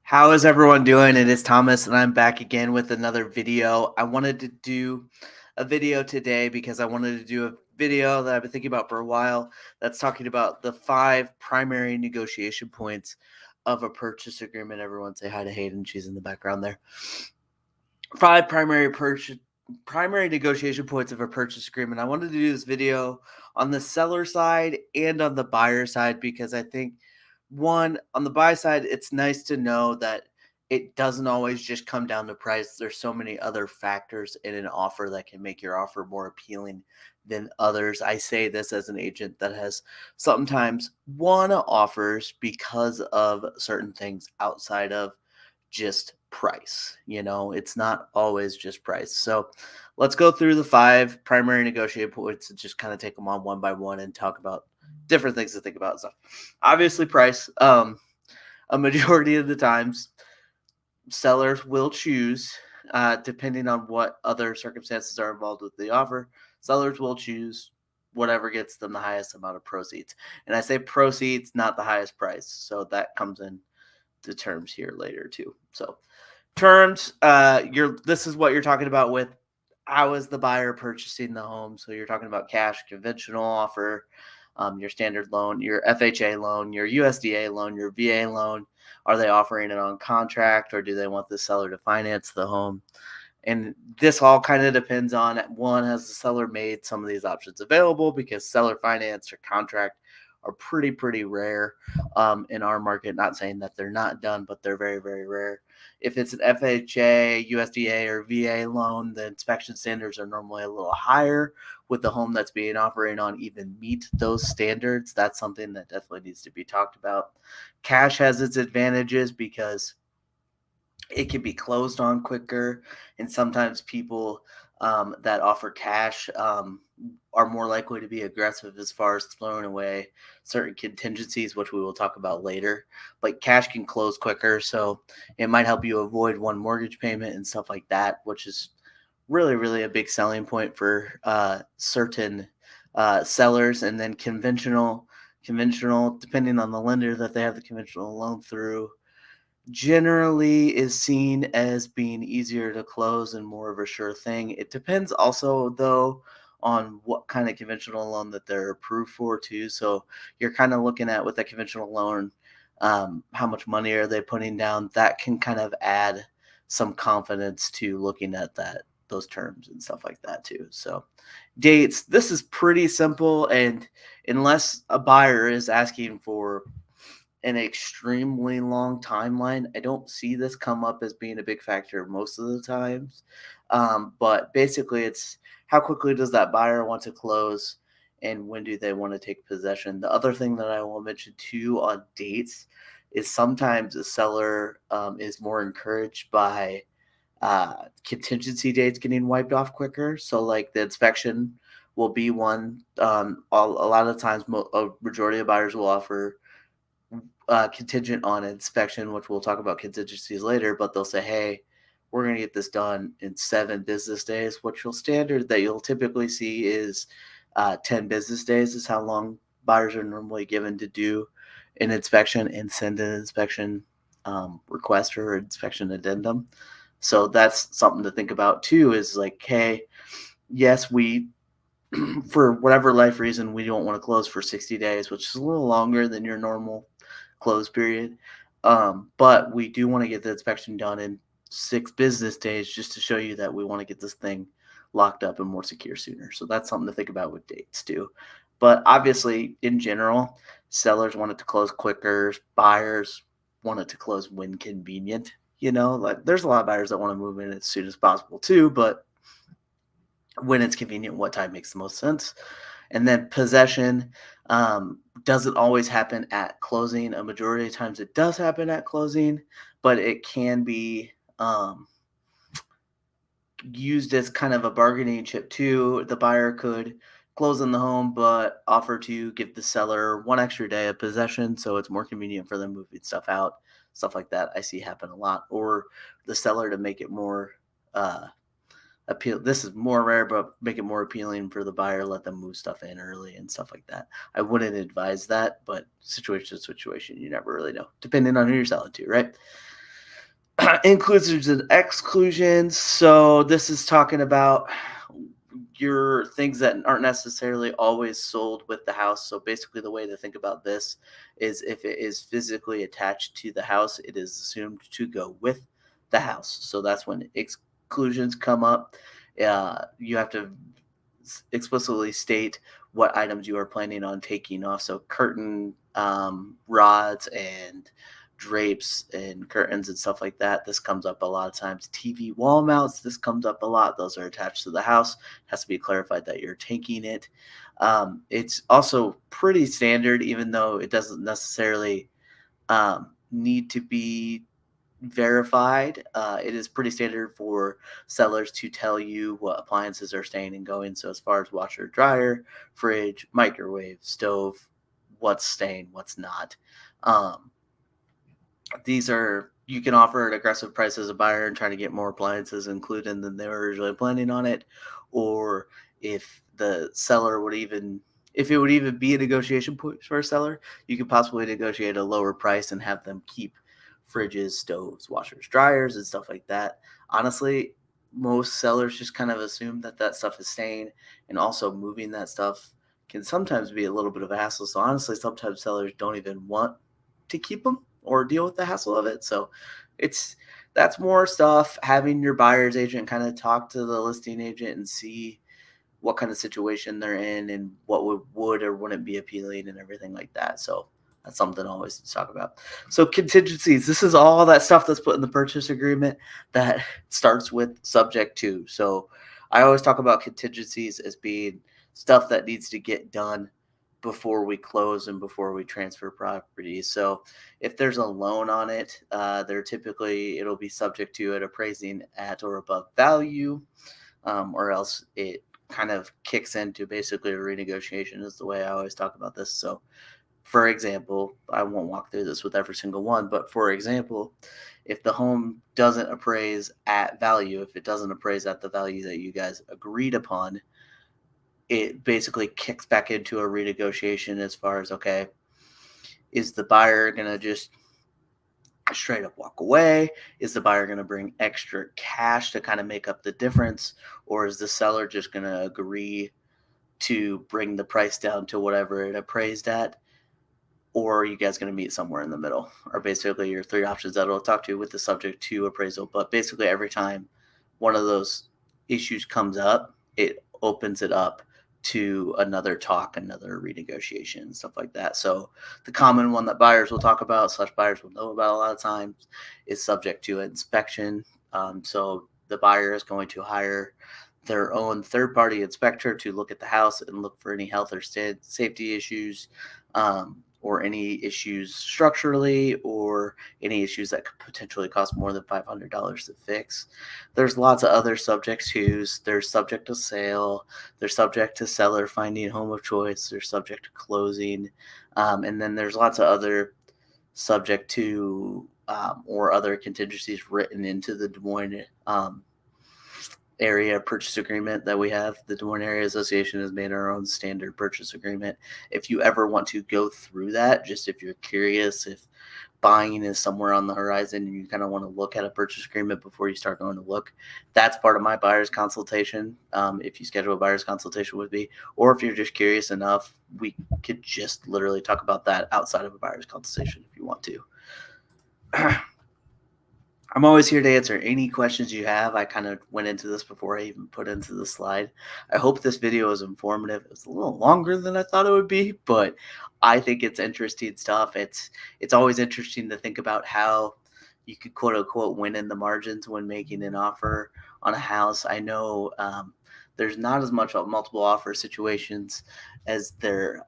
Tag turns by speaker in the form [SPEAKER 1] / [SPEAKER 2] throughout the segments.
[SPEAKER 1] How is everyone doing? It is Thomas, and I'm back again with another video. I wanted to do a video today because I wanted to do a video that I've been thinking about for a while that's talking about the 5 primary negotiation points of a purchase agreement. Everyone say hi to Hayden. She's in the background there. 5 primary negotiation points of a purchase agreement. I wanted to do this video on the seller side and on the buyer side because I think one, on the buy side, it's nice to know that it doesn't always just come down to price. There's so many other factors in an offer that can make your offer more appealing than others. I say this as an agent that has sometimes won offers because of certain things outside of just price. It's not always just price. So let's go through the 5 primary negotiating points and just kind of take them on one by one and talk about different things to think about. So obviously price. A majority of the times sellers will choose, depending on what other circumstances are involved with the offer, sellers will choose whatever gets them the highest amount of proceeds. And I say proceeds, not the highest price. So that comes in to terms here later too. So terms, this is what you're talking about with how is the buyer purchasing the home. So you're talking about cash, conventional offer, your standard loan, your FHA loan, your USDA loan, your VA loan. Are they offering it on contract, or do they want the seller to finance the home? And this all kind of depends on, one, has the seller made some of these options available, because seller finance or contract are pretty rare in our market. Not saying that they're not done, but they're very rare. If it's an FHA, USDA, or VA loan, the inspection standards are normally a little higher. With the home that's being operated on even meet those standards, that's something that definitely needs to be talked about. Cash has its advantages because it can be closed on quicker, and sometimes people that offer cash are more likely to be aggressive as far as throwing away certain contingencies, which we will talk about later. But cash can close quicker, so it might help you avoid one mortgage payment and stuff like that, which is really a big selling point for certain sellers. And then conventional, depending on the lender that they have the conventional loan through, generally is seen as being easier to close and more of a sure thing. It depends also, though, on what kind of conventional loan that they're approved for too. So you're kind of looking at, with a conventional loan, how much money are they putting down? That can kind of add some confidence to looking at those terms and stuff like that too. So dates, this is pretty simple, and unless a buyer is asking for an extremely long timeline, I don't see this come up as being a big factor most of the times. But basically, it's how quickly does that buyer want to close, and when do they want to take possession. The other thing that I will mention too on dates is sometimes a seller is more encouraged by contingency dates getting wiped off quicker. So, like, the inspection will be one. A lot of times, a majority of buyers will offer contingent on inspection, which we'll talk about contingencies later, but they'll say, hey, we're going to get this done in 7 business days. What you'll typically see is 10 business days is how long buyers are normally given to do an inspection and send an inspection request or inspection addendum. So that's something to think about too, is like, hey, yes, we for whatever life reason, we don't want to close for 60 days, which is a little longer than your normal close period. But we do want to get the inspection done in 6 business days, just to show you that we want to get this thing locked up and more secure sooner. So that's something to think about with dates too. But obviously, in general, sellers want it to close quicker. Buyers want it to close when convenient. Like, there's a lot of buyers that want to move in as soon as possible too, but when it's convenient, what time makes the most sense. And then possession doesn't always happen at closing. A majority of times it does happen at closing, but it can be used as kind of a bargaining chip too. The buyer could close on the home, but offer to give the seller 1 extra day of possession, so it's more convenient for them moving stuff out. Stuff like that I see happen a lot. Or the seller, to make it more appeal. This is more rare, but make it more appealing for the buyer, let them move stuff in early and stuff like that. I wouldn't advise that, but situation to situation, you never really know, depending on who you're selling to, right? Inclusions and exclusions. So this is talking about your things that aren't necessarily always sold with the house. So basically, the way to think about this is if it is physically attached to the house, it is assumed to go with the house. So that's when exclusions come up. You have to explicitly state what items you are planning on taking off. So curtain rods and drapes and curtains and stuff like that. This comes up a lot of times. TV wall mounts. This comes up a lot. Those are attached to the house. It has to be clarified that you're taking it. It's also pretty standard, even though it doesn't necessarily need to be verified. It is pretty standard for sellers to tell you what appliances are staying and going. So as far as washer, dryer, fridge, microwave, stove, what's staying, what's not. Um, these are you can offer an aggressive price as a buyer and try to get more appliances included than they were originally planning on it, or if the seller would even if it would even be a negotiation point for a seller, you could possibly negotiate a lower price and have them keep fridges, stoves, washers, dryers, and stuff like that. Honestly, most sellers just kind of assume that that stuff is staying, and also moving that stuff can sometimes be a little bit of a hassle. So honestly, sometimes sellers don't even want to keep them or deal with the hassle of it. So it's that's more stuff having your buyer's agent kind of talk to the listing agent and see what kind of situation they're in and what would or wouldn't be appealing and everything like that. So that's something I always talk about. So contingencies, this is all that stuff that's put in the purchase agreement that starts with subject to. So I always talk about contingencies as being stuff that needs to get done before we close and before we transfer property. So if there's a loan on it, they're typically it'll be subject to it appraising at or above value, or else it kind of kicks into basically a renegotiation is the way I always talk about this. So for example, I won't walk through this with every single one, but for example, if the home doesn't appraise at value, if it doesn't appraise at the value that you guys agreed upon, it basically kicks back into a renegotiation as far as okay, is the buyer going to just straight up walk away? Is the buyer going to bring extra cash to kind of make up the difference? Or is the seller just going to agree to bring the price down to whatever it appraised at? Or are you guys going to meet somewhere in the middle? Are basically your three options that I'll talk to with the subject to appraisal. But basically, every time one of those issues comes up, it opens it up to another talk, another renegotiation, stuff like that. So the common one that buyers will talk about, slash buyers will know about a lot of times, is subject to inspection. So the buyer is going to hire their own third-party inspector to look at the house and look for any health or safety issues, or any issues structurally, or any issues that could potentially cost more than $500 to fix. There's lots of other subject tos. There's subject to sale. There's subject to seller finding home of choice. There's subject to closing. And then there's lots of other subject to or other contingencies written into the Des Moines area purchase agreement that we have. The Des Moines Area Association has made our own standard purchase agreement. If you ever want to go through that, just if you're curious, if buying is somewhere on the horizon and you kind of want to look at a purchase agreement before you start going to look, that's part of my buyer's consultation. If you schedule a buyer's consultation with me, or if you're just curious enough, we could just literally talk about that outside of a buyer's consultation if you want to. I'm always here to answer any questions you have. I kind of went into this before I even put into the slide. I hope this video is informative. It's a little longer than I thought it would be, but I think it's interesting stuff. It's always interesting to think about how you could quote unquote win in the margins when making an offer on a house. I know there's not as much of multiple offer situations as there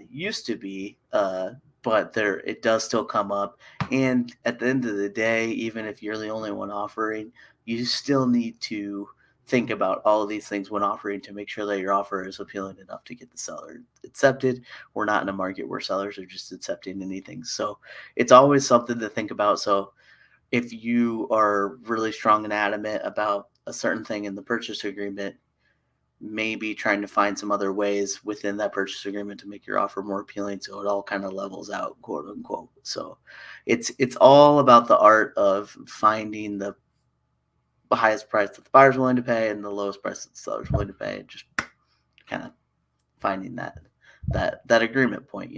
[SPEAKER 1] used to be, but there it does still come up. And at the end of the day, even if you're the only one offering, you still need to think about all of these things when offering to make sure that your offer is appealing enough to get the seller accepted. We're not in a market where sellers are just accepting anything. So it's always something to think about. So if you are really strong and adamant about a certain thing in the purchase agreement, maybe trying to find some other ways within that purchase agreement to make your offer more appealing so it all kind of levels out, quote unquote. So it's all about the art of finding the highest price that the buyer's willing to pay and the lowest price that the seller's willing to pay, and just kind of finding that agreement point,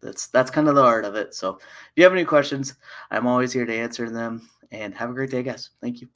[SPEAKER 1] That's kind of the art of it. So if you have any questions, I'm always here to answer them, and have a great day, guys. Thank you.